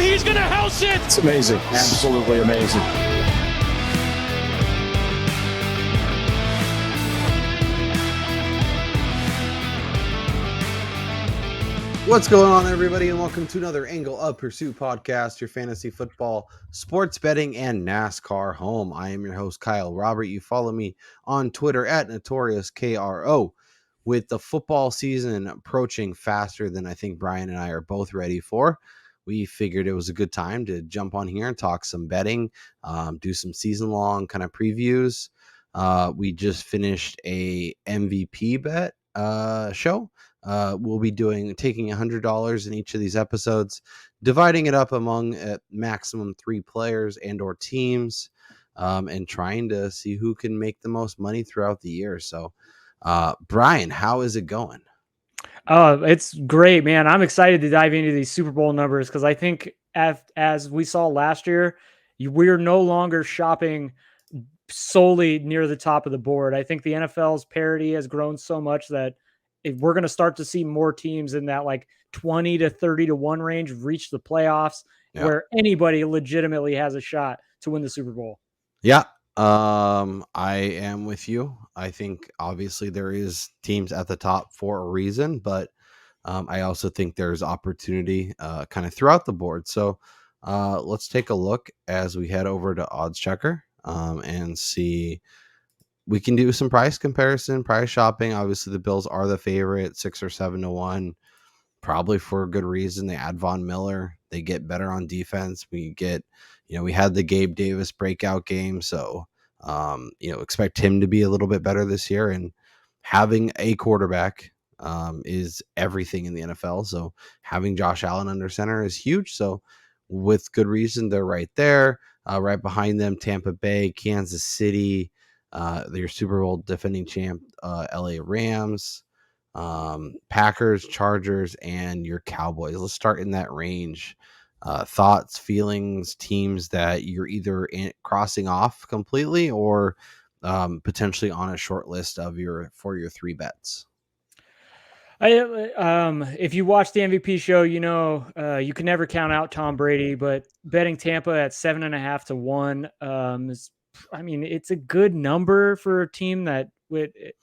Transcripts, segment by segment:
and he's going to house it. It's amazing. Absolutely amazing. What's going on, everybody, and welcome to another Angle of Pursuit podcast, your fantasy football, sports betting, and NASCAR home. I am your host, Kyle Robert. You follow me on Twitter at NotoriousKRO. With the football season approaching faster than I think Brian and I are both ready for, we figured it was a good time to jump on here and talk some betting, do some season-long kind of previews. We just finished a MVP bet show. We'll be taking $100 in each of these episodes, dividing it up among at maximum 3 players and or teams, and trying to see who can make the most money throughout the year. So, Brian, how is it going? It's great, man. I'm excited to dive into these Super Bowl numbers because I think as we saw last year, we're no longer shopping solely near the top of the board. I think the NFL's parity has grown so much that if we're going to start to see more teams in that like 20 to 30 to 1 range reach the playoffs, where anybody legitimately has a shot to win the Super Bowl. Yeah. I am with you. I think obviously there is teams at the top for a reason, but I also think there's opportunity kind of throughout the board. So let's take a look as we head over to Odds Checker and see. We can do some price comparison, price shopping. Obviously, the Bills are the favorite, 6 or 7 to 1, probably for a good reason. They add Von Miller. They get better on defense. We had the Gabe Davis breakout game. So, expect him to be a little bit better this year. And having a quarterback is everything in the NFL. So having Josh Allen under center is huge. So with good reason, they're right there. Right behind them, Tampa Bay, Kansas City, their Super Bowl defending champ, LA Rams, Packers, Chargers, and your Cowboys. Let's start in that range. Thoughts, feelings, teams that you're either crossing off completely or potentially on a short list for your 3 bets. If you watch the MVP show, you can never count out Tom Brady, but betting Tampa at 7.5 to 1 it's a good number for a team that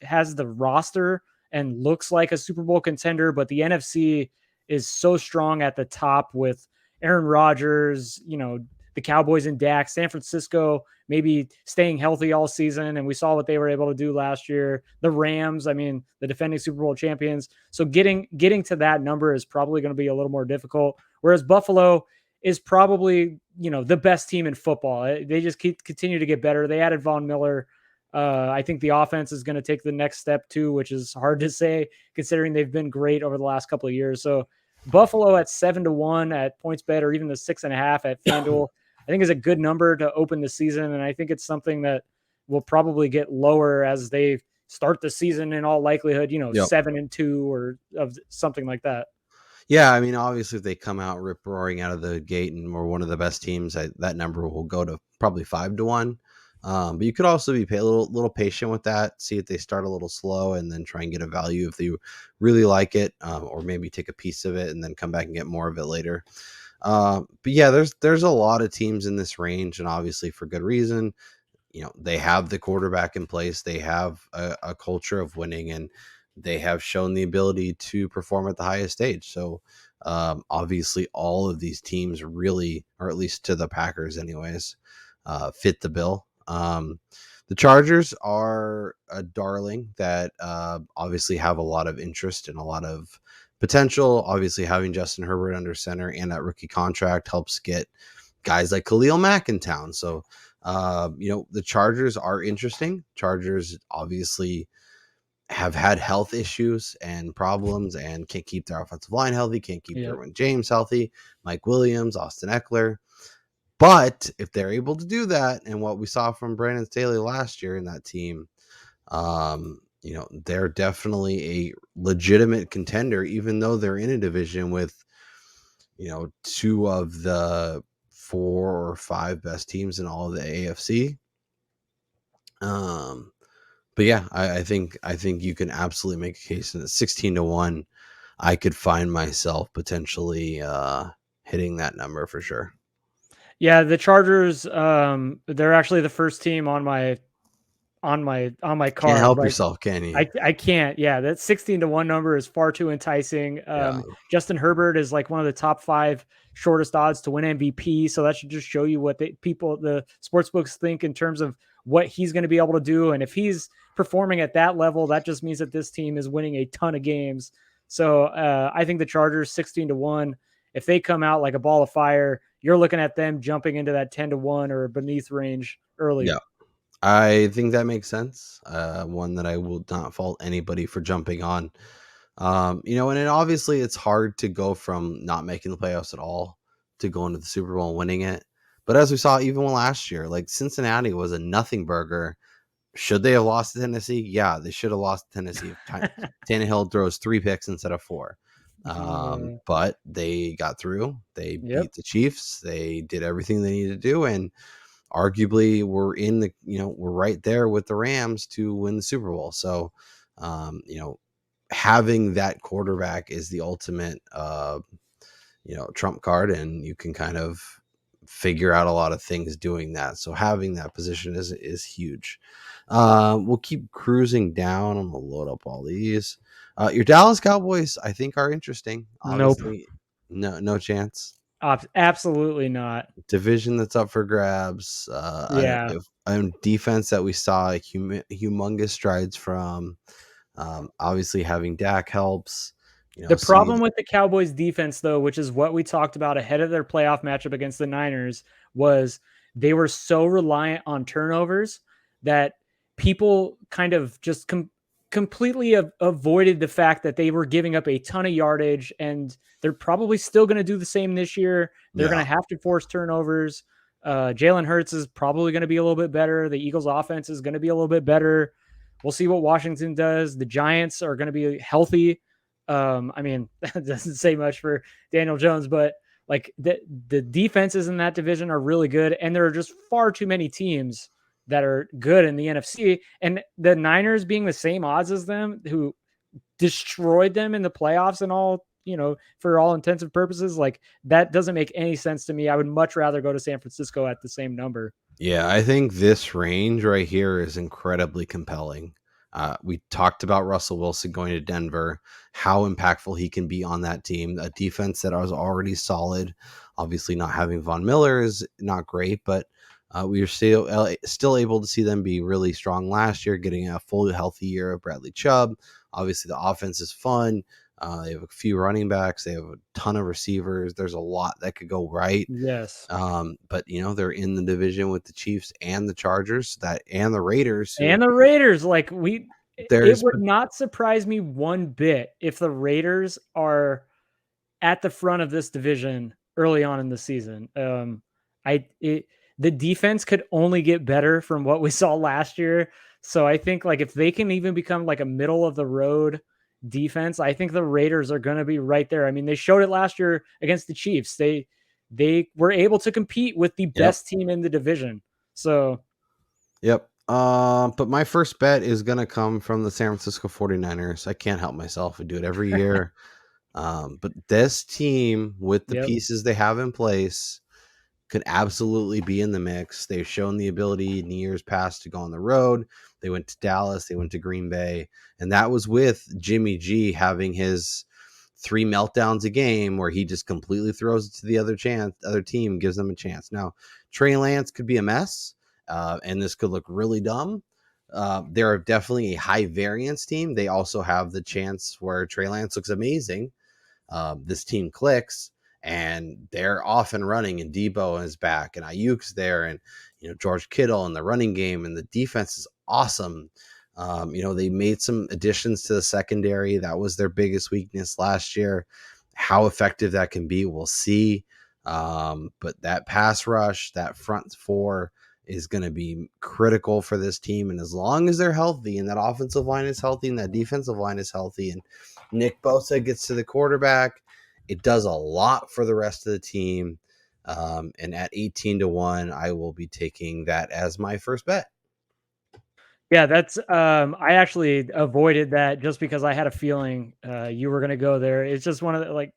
has the roster and looks like a Super Bowl contender, but the NFC is so strong at the top with Aaron Rodgers, the Cowboys and Dak, San Francisco maybe staying healthy all season, and we saw what they were able to do last year. The Rams, the defending Super Bowl champions. So getting to that number is probably going to be a little more difficult, whereas Buffalo is probably, the best team in football. They just continue to get better. They added Von Miller. I think the offense is going to take the next step too, which is hard to say considering they've been great over the last couple of years. So Buffalo at 7 to 1 at PointsBet, or even the 6.5 at FanDuel, I think is a good number to open the season. And I think it's something that will probably get lower as they start the season in all likelihood, 7-2 or of something like that. Yeah, obviously, if they come out rip roaring out of the gate and we're one of the best teams, that number will go to probably 5 to 1. But you could also be a little patient with that. See if they start a little slow, and then try and get a value if you really like it, or maybe take a piece of it and then come back and get more of it later. But yeah, there's a lot of teams in this range, and obviously for good reason. They have the quarterback in place. They have a culture of winning, and they have shown the ability to perform at the highest stage. So obviously all of these teams really, or at least to the Packers anyways, fit the bill. The Chargers are a darling that obviously have a lot of interest and a lot of potential. Obviously having Justin Herbert under center and that rookie contract helps get guys like Khalil Mack in town. So, the Chargers are interesting. Chargers obviously have had health issues and problems and can't keep their offensive line healthy, can't keep Derwin James healthy, Mike Williams, Austin Eckler. But if they're able to do that, and what we saw from Brandon Staley last year in that team, they're definitely a legitimate contender, even though they're in a division with, 2 of the 4 or 5 best teams in all of the AFC. But yeah, I think you can absolutely make a case. And at 16 to 1, I could find myself potentially hitting that number for sure. Yeah, the Chargers, they're actually the first team on my Can't card. help Like yourself, can you? I can't. Yeah, that 16-1 number is far too enticing. Yeah. Justin Herbert is like one of the top 5 shortest odds to win MVP. So that should just show you what the sports books think in terms of what he's going to be able to do. And if he's performing at that level, that just means that this team is winning a ton of games. So I think the Chargers 16-1, if they come out like a ball of fire, you're looking at them jumping into that 10-1 or beneath range early. Yeah. I think that makes sense. One that I will not fault anybody for jumping on. And then obviously it's hard to go from not making the playoffs at all to going to the Super Bowl and winning it. But as we saw even last year, like Cincinnati was a nothing burger. Should they have lost to Tennessee? Yeah, they should have lost to Tennessee. Tannehill throws 3 picks instead of 4. But they got through. They beat the Chiefs. They did everything they needed to do, and arguably we're right there with the Rams to win the Super Bowl. So, having that quarterback is the ultimate, trump card, and you can kind of figure out a lot of things doing that. So having that position is huge. We'll keep cruising down. I'm gonna load up all these. Your Dallas Cowboys, I think, are interesting. Nope. Obviously, no chance. Absolutely not. Division that's up for grabs. Yeah. Defense that we saw humongous strides from. Obviously, having Dak helps. The problem with the Cowboys defense, though, which is what we talked about ahead of their playoff matchup against the Niners, was they were so reliant on turnovers that people kind of just completely avoided the fact that they were giving up a ton of yardage, and they're probably still going to do the same this year. They're going to have to force turnovers. Jalen Hurts is probably going to be a little bit better. The Eagles' offense is going to be a little bit better. We'll see what Washington does. The Giants are going to be healthy. I mean, that doesn't say much for Daniel Jones, but like the defenses in that division are really good, and there are just far too many teams that are good in the NFC. And the Niners being the same odds as them, who destroyed them in the playoffs and all, for all intents and purposes, like that doesn't make any sense to me. I would much rather go to San Francisco at the same number. Yeah, I think this range right here is incredibly compelling. We talked about Russell Wilson going to Denver, how impactful he can be on that team, a defense that was already solid. Obviously, not having Von Miller is not great, but we are still able to see them be really strong last year, getting a full healthy year of Bradley Chubb. Obviously, the offense is fun. They have a few running backs. They have a ton of receivers. There's a lot that could go right. Yes. But they're in the division with the Chiefs and the Chargers and the Raiders. And the Raiders, like it would not surprise me one bit if the Raiders are at the front of this division early on in the season. The defense could only get better from what we saw last year. So I think like if they can even become like a middle of the road defense, I think the Raiders are going to be right there. I mean, they showed it last year against the Chiefs. They were able to compete with the best team in the division. So, yep. But my first bet is going to come from the San Francisco 49ers. I can't help myself. I do it every year. But this team, with the pieces they have in place, could absolutely be in the mix. They've shown the ability in years past to go on the road. They went to Dallas, they went to Green Bay, and that was with Jimmy G having his 3 meltdowns a game where he just completely throws it to the other team, gives them a chance. Now, Trey Lance could be a mess, and this could look really dumb. They're definitely a high variance team. They also have the chance where Trey Lance looks amazing. This team clicks, and they're off and running, and Debo is back, and Ayuk's there, and George Kittle in the running game, and the defense is awesome. They made some additions to the secondary. That was their biggest weakness last year. How effective that can be, we'll see. But that pass rush, that front 4 is going to be critical for this team. And as long as they're healthy, and that offensive line is healthy, and that defensive line is healthy, and Nick Bosa gets to the quarterback, it does a lot for the rest of the team. And at 18-1, I will be taking that as my first bet. Yeah, that's I actually avoided that just because I had a feeling you were going to go there. It's just one of the, like,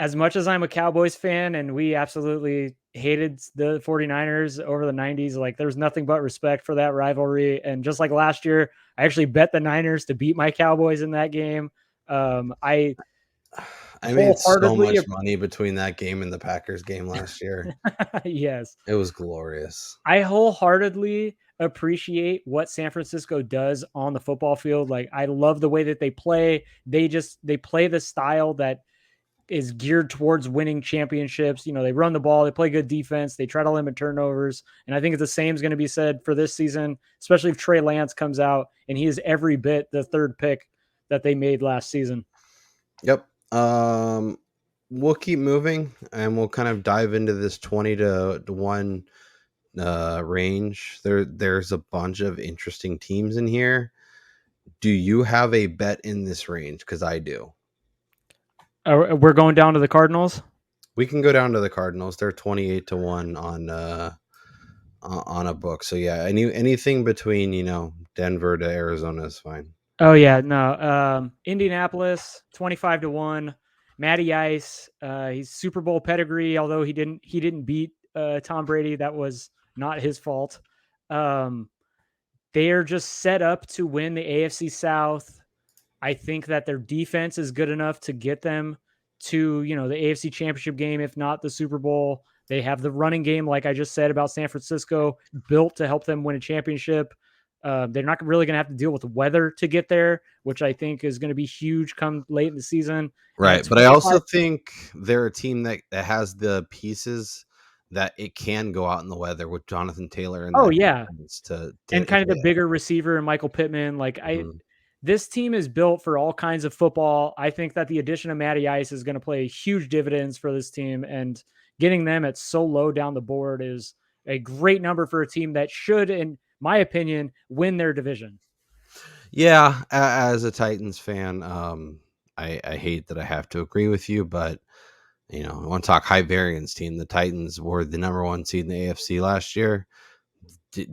as much as I'm a Cowboys fan and we absolutely hated the 49ers over the 90s, like there's nothing but respect for that rivalry. And just like last year, I actually bet the Niners to beat my Cowboys in that game. I I made so wholeheartedly, much money between that game and the Packers game last year. yes, It was glorious. I wholeheartedly appreciate what San Francisco does on the football field. Like I love the way that they play. They play the style that is geared towards winning championships. You know, they run the ball, they play good defense, they try to limit turnovers. And I think the same is going to be said for this season, especially if Trey Lance comes out and he is every bit the third pick that they made last season. Yep. We'll keep moving and we'll kind of dive into this 20 to 1 range. There's a bunch of interesting teams in here. Do you have a bet in this range? Because I do. We're going down to the Cardinals. We can go down to the Cardinals. They're 28 to 1 on a book. So yeah, anything between, Denver to Arizona is fine. Oh yeah, no. Indianapolis 25 to 1. Matty Ice, he's Super Bowl pedigree, although he didn't beat Tom Brady. That was not his fault. They are just set up to win the AFC South. I think that their defense is good enough to get them to, the AFC Championship game, if not the Super Bowl. They have the running game, like I just said about San Francisco, built to help them win a championship. They're not really going to have to deal with the weather to get there, which I think is going to be huge come late in the season. Right. But I also think they're a team that has the pieces that it can go out in the weather with Jonathan Taylor. And and kind of the bigger receiver and Michael Pittman. This team is built for all kinds of football. I think that the addition of Matty Ice is going to play huge dividends for this team, and getting them at so low down the board is a great number for a team that should, in my opinion, win their division. Yeah, as a Titans fan, I hate that I have to agree with you, but I want to talk high variance team. The Titans were the number 1 seed in the AFC last year.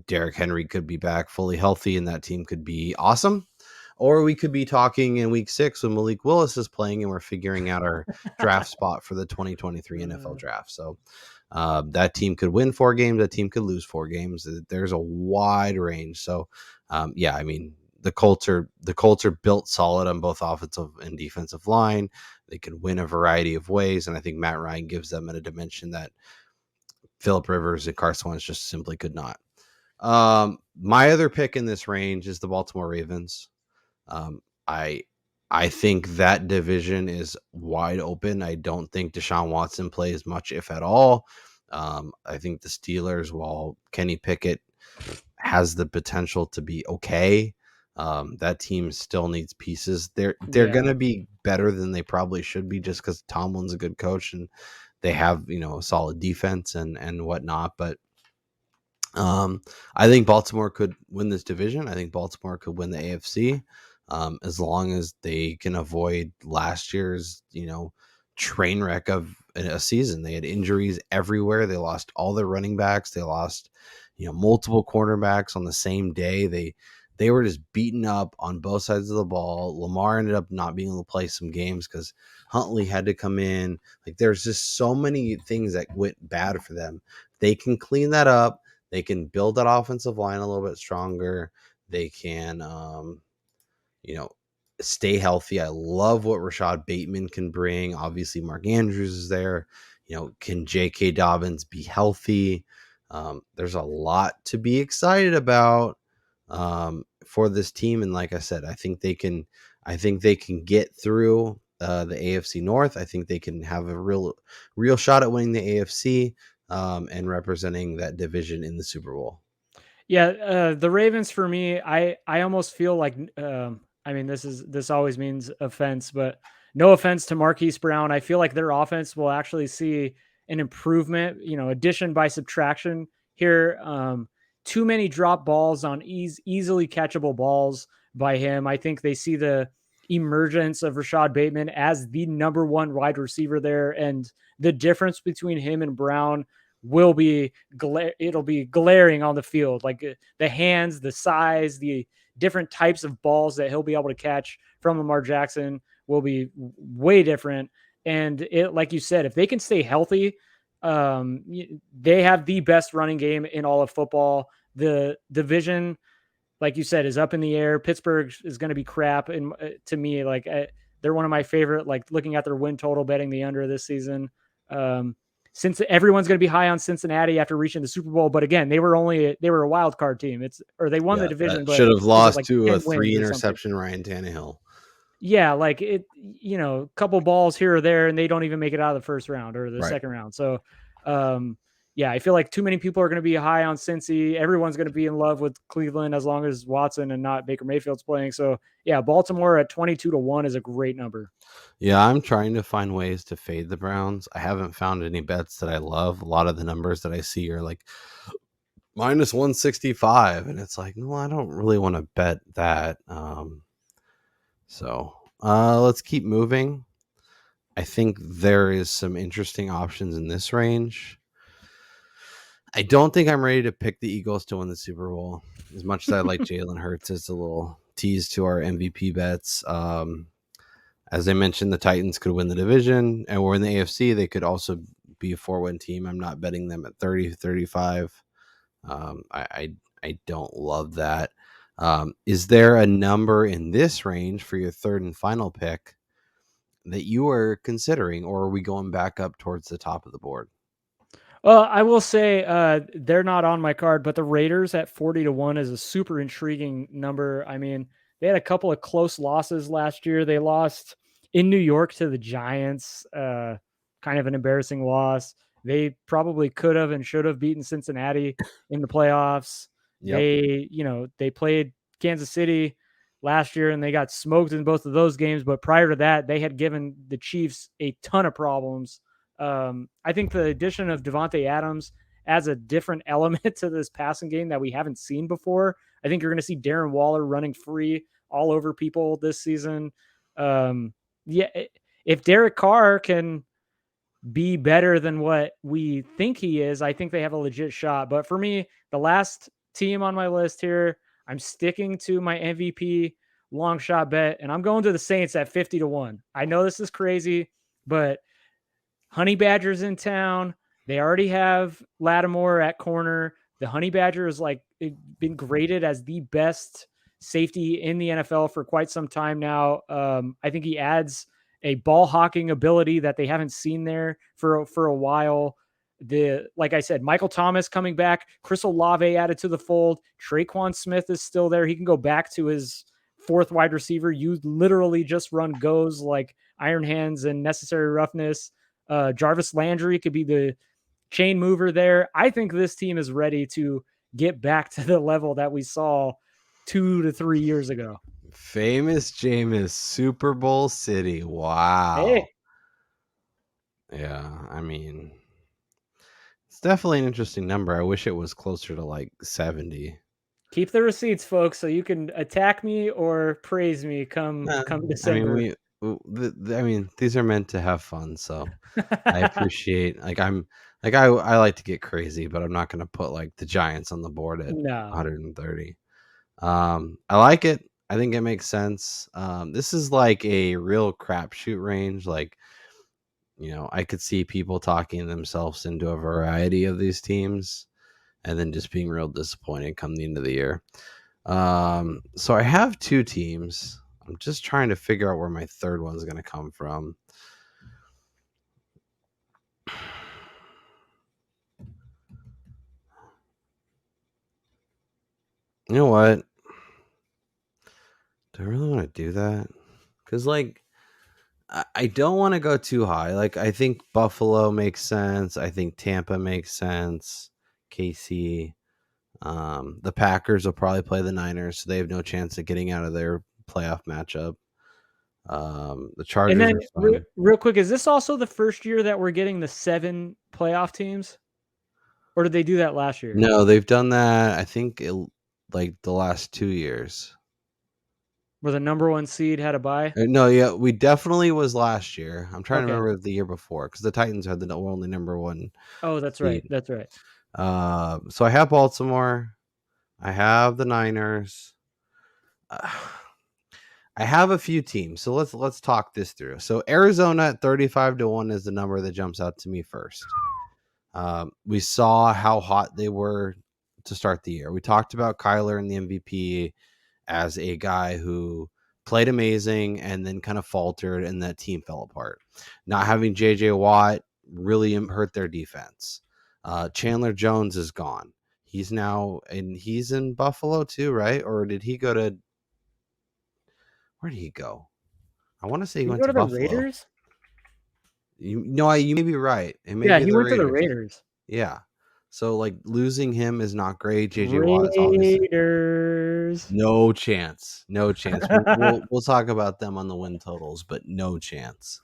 Derrick Henry could be back fully healthy, and that team could be awesome. Or we could be talking in week 6 when Malik Willis is playing and we're figuring out our draft spot for the 2023 NFL draft. So that team could win 4 games. That team could lose 4 games. There's a wide range. So the Colts are built solid on both offensive and defensive line. They could win a variety of ways. And I think Matt Ryan gives them in a dimension that Phillip Rivers and Carson Wentz just simply could not. My other pick in this range is the Baltimore Ravens. I think that division is wide open. I don't think Deshaun Watson plays much, if at all. I think the Steelers, while Kenny Pickett has the potential to be okay, that team still needs pieces. They're going to be better than they probably should be just because Tomlin's a good coach and they have, a solid defense and whatnot. But I think Baltimore could win this division. I think Baltimore could win the AFC. As long as they can avoid last year's, train wreck of a season. They had injuries everywhere. They lost all their running backs. They lost, multiple cornerbacks on the same day. They were just beaten up on both sides of the ball. Lamar ended up not being able to play some games because Huntley had to come in. Like there's just so many things that went bad for them. They can clean that up. They can build that offensive line a little bit stronger. They can, stay healthy. I love what Rashad Bateman can bring. Obviously, Mark Andrews is there. Can J.K. Dobbins be healthy? There's a lot to be excited about for this team. And like I said, I think they can get through the AFC North. I think they can have a real shot at winning the AFC and representing that division in the Super Bowl. Yeah, the Ravens for me, I almost feel like this always means offense, but no offense to Marquise Brown. I feel like their offense will actually see an improvement, addition by subtraction here. Too many drop balls on easily catchable balls by him. I think they see the emergence of Rashad Bateman as the number 1 wide receiver there, and the difference between him and Brown will be it'll be glaring on the field. Like the hands, the size, the different types of balls that he'll be able to catch from Lamar Jackson will be way different. And it, like you said, if they can stay healthy, they have the best running game in all of football. The division, like you said, is up in the air. Pittsburgh is going to be crap. And to me, like they're one of my favorite, like looking at their win total, betting the under this season. Since everyone's going to be high on Cincinnati after reaching the Super Bowl. But again, they were a wild card team. Or they won the Yeah, division, that but should have was it lost like to a 10 wins three or something? interception Ryan Tannehill. Yeah, like it, a couple balls here or there, and they don't even make it out of the first round or the Right. second round. So, yeah, I feel like too many people are going to be high on Cincy. Everyone's going to be in love with Cleveland as long as Watson and not Baker Mayfield's playing. So, yeah, Baltimore at 22-1 is a great number. Yeah, I'm trying to find ways to fade the Browns. I haven't found any bets that I love. A lot of the numbers that I see are like minus 165, and it's like, no, I don't really want to bet that. So let's keep moving. I think there is some interesting options in this range. I don't think I'm ready to pick the Eagles to win the Super Bowl. As much as I like Jalen Hurts, it's a little tease to our MVP bets. As I mentioned, the Titans could win the division, and we're in the AFC. They could also be a 4-win team. I'm not betting them at 30-35. I don't love that. Is there a number in this range for your third and final pick that you are considering, or are we going back up towards the top of the board? Well, I will say they're not on my card, but the Raiders at 40-1 is a super intriguing number. I mean, they had a couple of close losses last year. They lost in New York to the Giants, kind of an embarrassing loss. They probably could have and should have beaten Cincinnati in the playoffs. Yep. They played Kansas City last year and they got smoked in both of those games. But prior to that, they had given the Chiefs a ton of problems. I think the addition of Devontae Adams adds a different element to this passing game that we haven't seen before. I think you're going to see Darren Waller running free all over people this season. If Derek Carr can be better than what we think he is, I think they have a legit shot. But for me, the last team on my list here, I'm sticking to my MVP long shot bet, and I'm going to the Saints at 50-1. I know this is crazy, but Honey Badger's in town. They already have Lattimore at corner. The Honey Badger has been graded as the best safety in the NFL for quite some time now. I think he adds a ball hawking ability that they haven't seen there for a while. Like I said, Michael Thomas coming back, Chris Olave added to the fold. Traquan Smith is still there. He can go back to his fourth wide receiver. You literally just run goes like Iron Hands and Necessary Roughness. Jarvis Landry could be the chain mover there. I think this team is ready to get back to the level that we saw 2 to 3 years ago. Famous Jameis, Super Bowl City. Wow. Hey. Yeah, I mean, it's definitely an interesting number. I wish it was closer to like 70. Keep the receipts, folks, so you can attack me or praise me come December. I mean, these are meant to have fun, so I appreciate. I like to get crazy, but I'm not going to put like the Giants on the board at 130. I like it. I think it makes sense. This is like a real crapshoot range. Like, I could see people talking themselves into a variety of these teams and then just being real disappointed come the end of the year. So I have two teams. I'm just trying to figure out where my third one's going to come from. You know what? Do I really want to do that? Because, like, I don't want to go too high. Like, I think Buffalo makes sense. I think Tampa makes sense. KC. The Packers will probably play the Niners, so they have no chance of getting out of their playoff matchup. The Chargers. And then, real quick, is this also the first year that we're getting the 7 playoff teams? Or did they do that last year? No, they've done that, I think, like the last 2 years. Where the number 1 seed had a bye? No, yeah, we definitely was last year. I'm trying to remember the year before because the Titans had the only number 1. Oh, that's right. That's right. So I have Baltimore. I have the Niners. I have a few teams, so let's talk this through. So Arizona at 35-1 is the number that jumps out to me first. We saw how hot they were to start the year. We talked about Kyler and the MVP as a guy who played amazing and then kind of faltered and that team fell apart. Not having JJ Watt really hurt their defense. Chandler Jones is gone. He's in Buffalo too, right? Or did he go to where did he go? I want to say he Did he went go to to the Buffalo. Raiders? You may be right. It may Yeah, be he the went to the Raiders. Raiders. Yeah. So like losing him is not great. JJ Watt is obviously Raiders. no chance. No chance. We'll talk about them on the win totals, but no chance.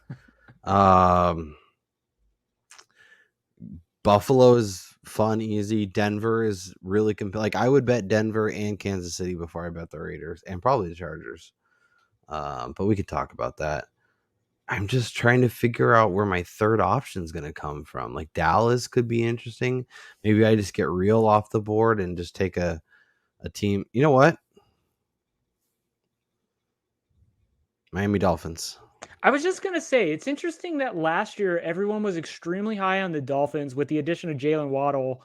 Buffalo is fun, easy. Denver is really like I would bet Denver and Kansas City before I bet the Raiders and probably the Chargers. But we could talk about that. I'm just trying to figure out where my third option is going to come from. Like Dallas could be interesting. Maybe I just get real off the board and just take a team. You know what? Miami Dolphins. I was just going to say, it's interesting that last year everyone was extremely high on the Dolphins with the addition of Jalen Waddle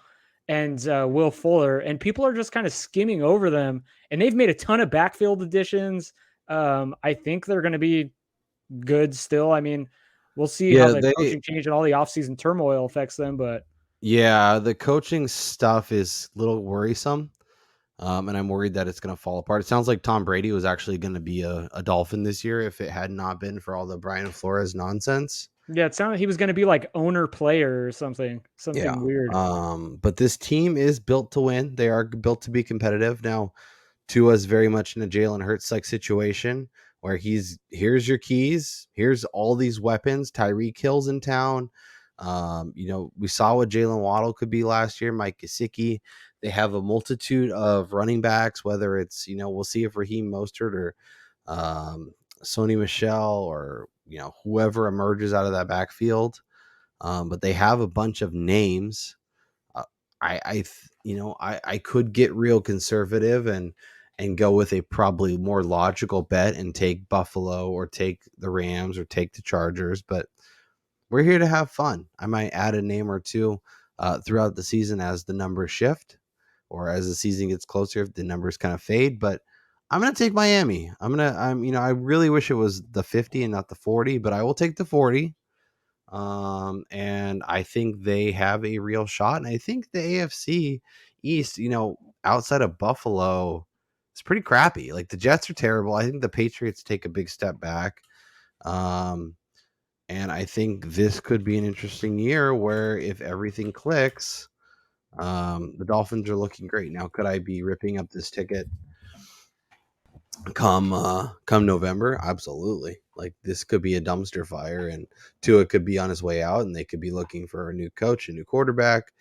and Will Fuller, and people are just kind of skimming over them. And they've made a ton of backfield additions. I think they're going to be good still. I mean, we'll see how the coaching change and all the offseason turmoil affects them. But yeah, the coaching stuff is a little worrisome. And I'm worried that it's going to fall apart. It sounds like Tom Brady was actually going to be a Dolphin this year if it had not been for all the Brian Flores nonsense. Yeah, it sounded like he was going to be like owner player or something weird. But this team is built to win. They are built to be competitive. Now, Tua's very much in a Jalen Hurts like situation where here's your keys, here's all these weapons. Tyreek Hill's in town. We saw what Jalen Waddle could be last year. Mike Gesicki. They have a multitude of running backs, whether it's we'll see if Raheem Mostert or Sony Michel or whoever emerges out of that backfield. But they have a bunch of names. I could get real conservative and go with a probably more logical bet and take Buffalo or take the Rams or take the Chargers, but we're here to have fun. I might add a name or two throughout the season as the numbers shift or as the season gets closer, if the numbers kind of fade, but I'm going to take Miami. I really wish it was the 50 and not the 40, but I will take the 40. And I think they have a real shot. And I think the AFC East, outside of Buffalo, it's pretty crappy. Like the Jets are terrible. I think the Patriots take a big step back. And I think this could be an interesting year where if everything clicks, the Dolphins are looking great. Now, could I be ripping up this ticket come November? Absolutely. Like this could be a dumpster fire and Tua could be on his way out and they could be looking for a new coach, a new quarterback.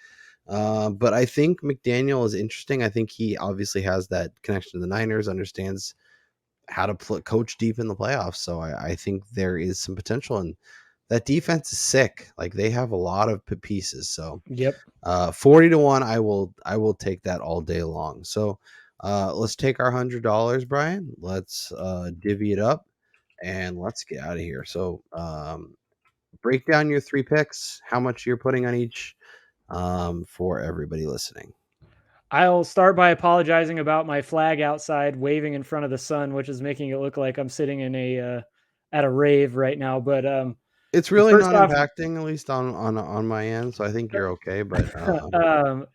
But I think McDaniel is interesting. I think he obviously has that connection to the Niners, understands how to coach deep in the playoffs. So I think there is some potential, and that defense is sick. Like they have a lot of pieces. So Yep. 40-1, I will take that all day long. So let's take our $100, Brian. Let's divvy it up and let's get out of here. So break down your 3 picks, how much you're putting on each for everybody listening. I'll start by apologizing about my flag outside waving in front of the sun, which is making it look like I'm sitting in at a rave right now. But it's really not impacting, at least on my end. So I think you're okay. But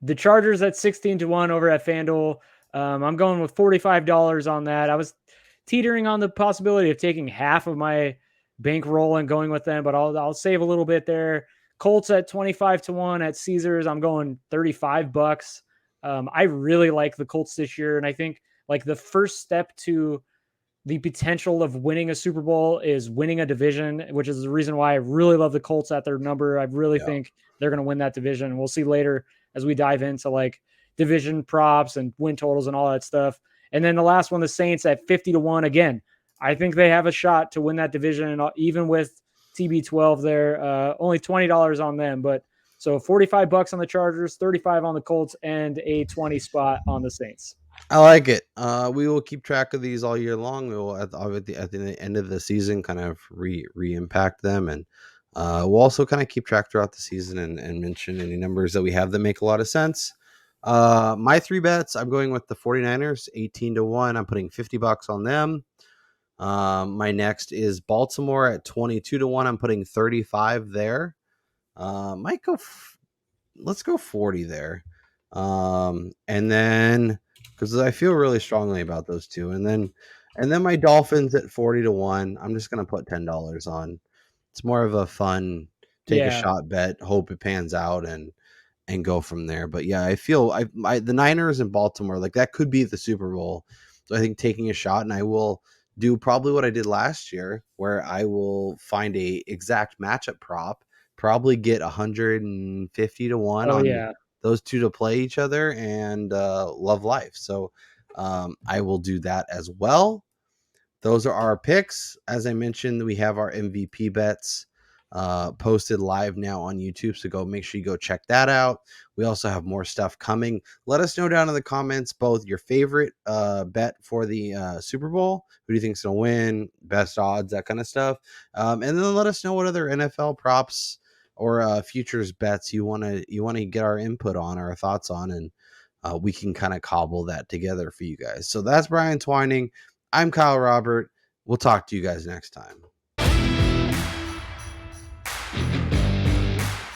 the Chargers at 16-1 over at FanDuel. I'm going with $45 on that. I was teetering on the possibility of taking half of my bankroll and going with them, but I'll save a little bit there. Colts at 25-1 at Caesars. I'm going $35. I really like the Colts this year, and I think like the first step to the potential of winning a Super Bowl is winning a division, which is the reason why I really love the Colts at their number. I really think they're going to win that division. And we'll see later as we dive into like division props and win totals and all that stuff. And then the last one, the Saints at 50-1. Again, I think they have a shot to win that division. And even with TB12 there, only $20 on them, but so $45 on the Chargers, 35 on the Colts, and a 20 spot on the Saints. I like it. We will keep track of these all year long. We will at the end of the season kind of re-impact them, and we'll also kind of keep track throughout the season and mention any numbers that we have that make a lot of sense. My 3 bets, I'm going with the 49ers, 18-1. I'm putting $50 on them. My next is Baltimore at 22-1. I'm putting 35 there. Might go. Let's go 40 there. And then because I feel really strongly about those two, and then my Dolphins at 40-1. I'm just gonna put $10 on. It's more of a fun take a Yeah. shot bet, hope it pans out, and go from there. But yeah, I feel the Niners and Baltimore, like that could be the Super Bowl. So I think taking a shot, and I will do probably what I did last year, where I will find a exact matchup prop, probably get 150-1 Oh on yeah. those two to play each other, and love life. So I will do that as well. Those are our picks. As I mentioned, we have our MVP bets posted live now on YouTube. So go make sure you go check that out. We also have more stuff coming. Let us know down in the comments both your favorite bet for the Super Bowl. Who do you think's going to win? Best odds, that kind of stuff. And then let us know what other NFL props or futures bets you want to get our input on, our thoughts on, and we can kind of cobble that together for you guys. So that's Brian Twining. I'm Kyle Robert. We'll talk to you guys next time.